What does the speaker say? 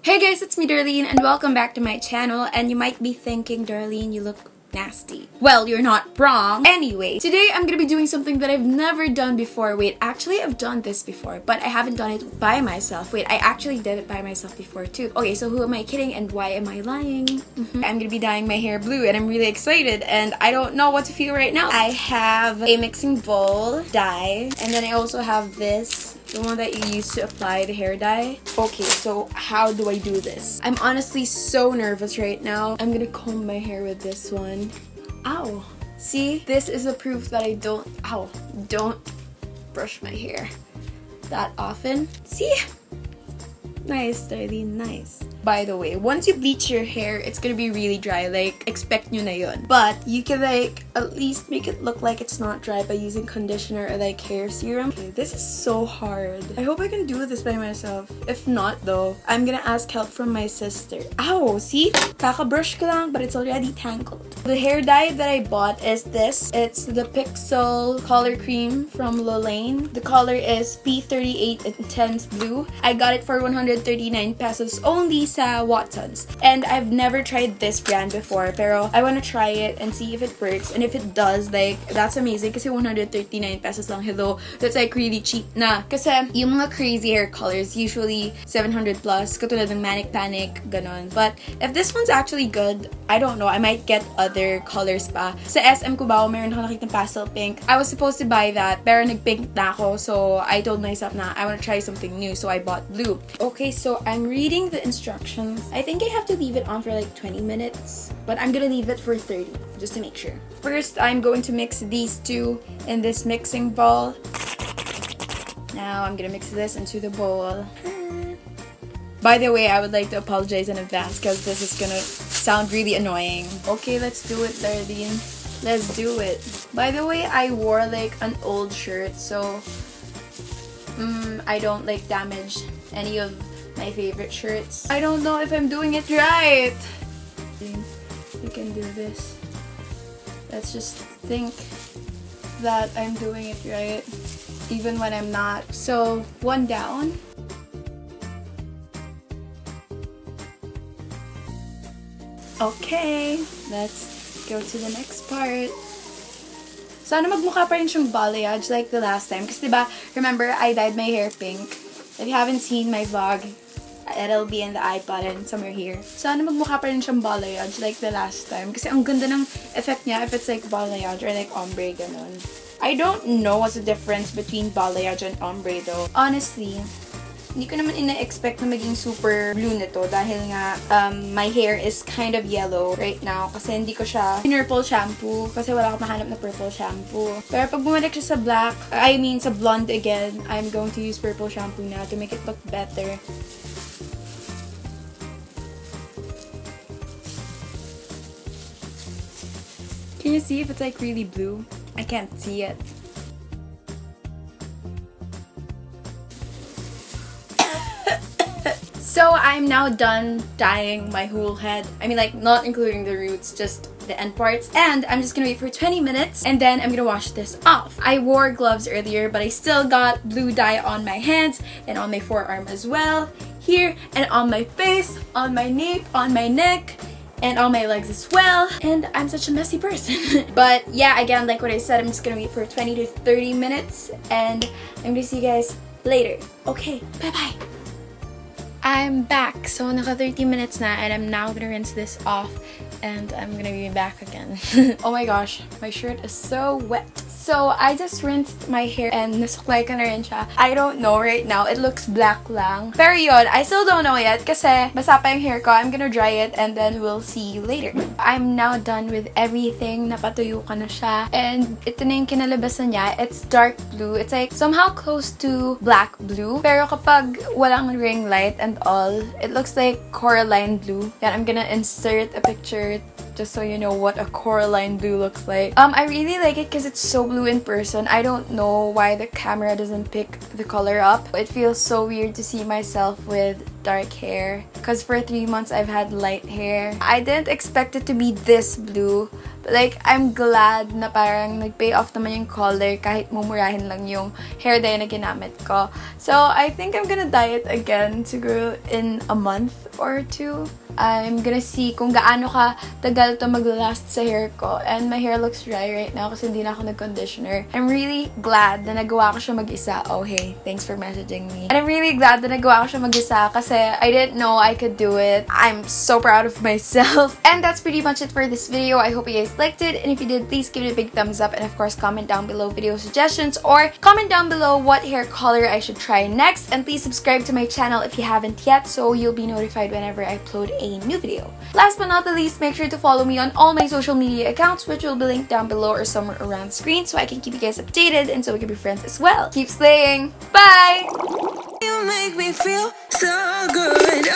Hey guys, it's me Darlene and welcome back to my channel. And you might be thinking, Darlene, you look nasty. Well, you're not wrong. Anyway, today I'm gonna be doing something that I've never done before. Wait, actually I've done this before, but I haven't done it by myself. Wait, I actually did it by myself before too. Okay, so who am I kidding and why am I lying? I'm gonna be dyeing my hair blue and I'm really excited and I don't know what to feel right now. I have a mixing bowl dye and then I also have this, the one that you use to apply the hair dye. Okay, so how do I do this? I'm honestly so nervous right now. I'm gonna comb my hair with this one. Ow. See? This is a proof that I don't brush my hair that often. See? Nice, Darlene, nice. By the way, once you bleach your hair, it's gonna be really dry. Like, expect nyo na yun. But you can like at least make it look like it's not dry by using conditioner or like hair serum. Okay, this is so hard. I hope I can do this by myself. If not though, I'm gonna ask help from my sister. Ow, see? Kaka-brush ko lang, but it's already tangled. The hair dye that I bought is this. It's the Pixel Color Cream from Lolane. The color is P38 Intense Blue. I got it for 139 pesos only sa Watsons. And I've never tried this brand before, pero I wanna try it and see if it works. And if it does, like, that's amazing kasi 139 pesos lang. Hello, that's like really cheap na. Kasi yung mga crazy hair colors, usually 700 plus, katulad ng Manic Panic, ganon. But if this one's actually good, I don't know, I might get other colors pa. Sa SM Cubao, meron ako nakitang pastel pink. I was supposed to buy that, pero nag-pink na ako, so I told myself na I wanna try something new, so I bought blue. Okay, so I'm reading the instructions. I think I have to leave it on for like 20 minutes, but I'm gonna leave it for 30, just to make sure. First, I'm going to mix these two in this mixing bowl. Now, I'm gonna mix this into the bowl. By the way, I would like to apologize in advance because this is gonna sound really annoying. Okay, let's do it, Darlene. Let's do it. By the way, I wore like an old shirt, so I don't like damage any of my favorite shirts. I don't know if I'm doing it right. You can do this. Let's just think that I'm doing it right, even when I'm not. So, one down. Okay, let's go to the next part. Sana magmukha pa rin siyang balayage like the last time. Kasi diba, remember, I dyed my hair pink. If you haven't seen my vlog, it'll be in the I button somewhere here. Sana magmukha pa rin siyang balayage like the last time. Kasi ang ganda ng effect niya if it's like balayage or like ombre, ganon. I don't know what's the difference between balayage and ombre though. Honestly, hindi ko naman ina-expect na maging super blue nito dahil nga my hair is kind of yellow right now kasi hindi ko siya purple shampoo kasi wala akong mahanap na purple shampoo. Pero pag bumalik siya sa black, sa blonde again, I'm going to use purple shampoo na to make it look better. Can you see if it's like really blue? I can't see it. So I'm now done dyeing my whole head. I mean, like, not including the roots, just the end parts. And I'm just gonna wait for 20 minutes and then I'm gonna wash this off. I wore gloves earlier, but I still got blue dye on my hands and on my forearm as well. Here and on my face, on my nape, on my neck, and on my legs as well. And I'm such a messy person. But yeah, again, like what I said, I'm just gonna wait for 20 to 30 minutes and I'm gonna see you guys later. Okay, bye-bye. I'm back. So naka 30 minutes na and I'm now gonna rinse this off and I'm gonna be back again. Oh my gosh, my shirt is so wet. So I just rinsed my hair and nasuklay ko na rin siya. I don't know right now. It looks black lang. Pero yun, I still don't know yet kasi basa pa yung hair ko. I'm gonna dry it and then we'll see you later. I'm now done with everything. Napatuyo ko na siya. And ito na yung kinalabasan niya. It's dark blue. It's like somehow close to black blue. Pero kapag walang ring light and all, it looks like coralline blue. Then I'm gonna insert a picture just so you know what a coralline blue looks like. I really like it because it's so blue in person. I don't know why the camera doesn't pick the color up. It feels so weird to see myself with dark hair because for 3 months I've had light hair. I didn't expect it to be this blue, but like I'm glad na parang nag-pay off naman yung color kahit mumurahin lang yung hair dye na ginamit ko. So I think I'm gonna dye it again siguro in a month or 2. I'm gonna see kung gaano ka tagal to mag-last sa hair ko. And my hair looks dry right now kasi hindi na ako nag-conditioner. I'm really glad na nagawa ko siya mag-isa. Oh, hey, thanks for messaging me. And I'm really glad na nagawa ko siya mag-isa kasi I didn't know I could do it. I'm so proud of myself. And that's pretty much it for this video. I hope you guys liked it. And if you did, please give it a big thumbs up. And of course, comment down below video suggestions or comment down below what hair color I should try next. And please subscribe to my channel if you haven't yet so you'll be notified whenever I upload a new video. Last but not the least, make sure to follow me on all my social media accounts, which will be linked down below or somewhere around the screen so I can keep you guys updated and so we can be friends as well. Keep slaying! Bye! You make me feel so good.